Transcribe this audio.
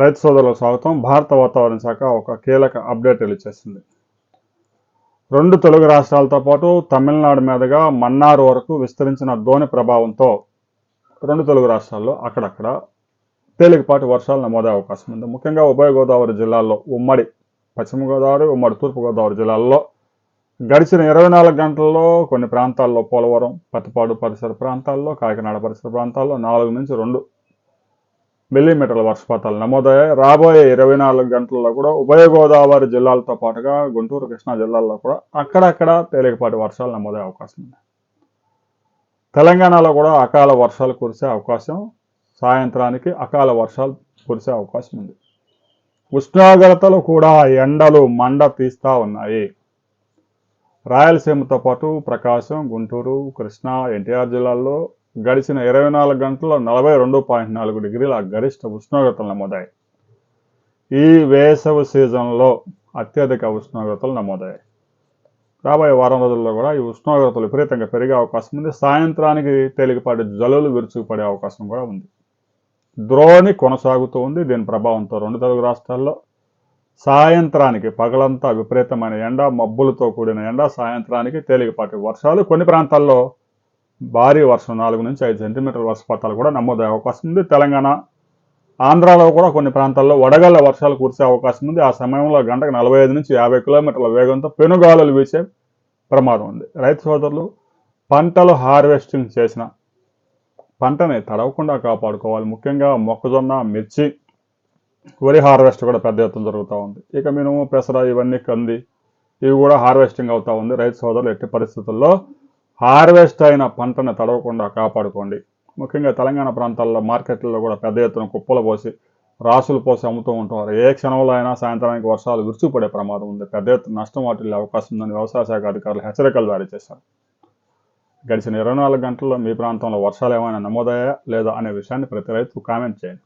రైతు సోదరులకు స్వాగతం. భారత వాతావరణ శాఖ ఒక కీలక అప్డేట్ రిలీజ్ చేసింది. 2 తెలుగు రాష్ట్రాలతో పాటు తమిళనాడు మీదుగా మన్నార్ వరకు విస్తరించిన ద్రోణి ప్రభావంతో 2 తెలుగు రాష్ట్రాల్లో అక్కడక్కడ తేలికపాటి వర్షాలు నమోదే అవకాశం ఉంది. ముఖ్యంగా ఉభయ గోదావరి జిల్లాల్లో, ఉమ్మడి పశ్చిమ గోదావరి, ఉమ్మడి తూర్పుగోదావరి జిల్లాల్లో గడిచిన 24 గంటల్లో కొన్ని ప్రాంతాల్లో పోలవరం, పత్తిపాడు పరిసర ప్రాంతాల్లో, కాకినాడ పరిసర ప్రాంతాల్లో 4 నుంచి 2 మిల్లీమీటర్ల వర్షపాతాలు నమోదయ్యాయి. రాబోయే 24 గంటల్లో కూడా ఉభయ గోదావరి జిల్లాలతో పాటుగా గుంటూరు, కృష్ణా జిల్లాల్లో కూడా అక్కడక్కడ తేలికపాటి వర్షాలు నమోదయ్యే అవకాశం ఉంది. తెలంగాణలో కూడా అకాల వర్షాలు కురిసే అవకాశం, సాయంత్రానికి అకాల వర్షాలు కురిసే అవకాశం ఉంది. ఉష్ణోగ్రతలు కూడా ఎండలు మండ తీస్తూ ఉన్నాయి. రాయలసీమతో పాటు ప్రకాశం, గుంటూరు, కృష్ణా, ఎన్టీఆర్ జిల్లాల్లో గడిచిన 24 గంటల్లో 42.4 డిగ్రీల గరిష్ట ఉష్ణోగ్రతలు నమోదయ్యాయి. ఈ వేసవి సీజన్లో అత్యధిక ఉష్ణోగ్రతలు నమోదయ్యాయి. రాబోయే వారం రోజుల్లో కూడా ఈ ఉష్ణోగ్రతలు విపరీతంగా పెరిగే అవకాశం ఉంది. సాయంత్రానికి తేలికపాటి జల్లులు విరుచుకుపడే అవకాశం కూడా ఉంది. ద్రోణి కొనసాగుతూ ఉంది. దీని ప్రభావంతో 2 తెలుగు రాష్ట్రాల్లో సాయంత్రానికి పగలంతా విపరీతమైన ఎండ, మబ్బులతో కూడిన ఎండ, సాయంత్రానికి తేలికపాటి వర్షాలు, కొన్ని ప్రాంతాల్లో భారీ వర్షం 4 నుంచి 5 సెంటీమీటర్ల వర్షపాతాలు కూడా నమోదయ్యే అవకాశం ఉంది. తెలంగాణ, ఆంధ్రాలో కూడా కొన్ని ప్రాంతాల్లో వడగళ్ల వర్షాలు కురిసే అవకాశం ఉంది. ఆ సమయంలో గంటకు 45 నుంచి 50 కిలోమీటర్ల వేగంతో పెనుగాలులు వీచే ప్రమాదం ఉంది. రైతు సోదరులు పంటలు హార్వెస్టింగ్ చేసిన పంటని తడవకుండా కాపాడుకోవాలి. ముఖ్యంగా మొక్కజొన్న, మిర్చి, వరి హార్వెస్ట్ కూడా పెద్ద ఎత్తున జరుగుతూ ఉంది. ఇక మినుము, పెసర, ఇవన్నీ కంది, ఇవి కూడా హార్వెస్టింగ్ అవుతూ ఉంది. రైతు సోదరులు ఎట్టి పరిస్థితుల్లో హార్వెస్ట్ అయిన పంటను తడవకుండా కాపాడుకోండి. ముఖ్యంగా తెలంగాణ ప్రాంతాల్లో మార్కెట్లలో కూడా పెద్ద ఎత్తున కుప్పలు పోసి, రాసులు పోసి అమ్ముతూ ఉంటారు. ఏ క్షణంలో అయినా సాయంత్రానికి వర్షాలు విరుచుకుపడే ప్రమాదం ఉంది. పెద్ద ఎత్తున నష్టం వాటిల్లే అవకాశం ఉందని వ్యవసాయ శాఖ అధికారులు హెచ్చరికలు జారీ చేశారు. గడిచిన 24 గంటల్లో మీ ప్రాంతంలో వర్షాలు ఏమైనా నమోదయ్యాయా లేదా అనే విషయాన్ని ప్రతి రైతు కామెంట్ చేయండి.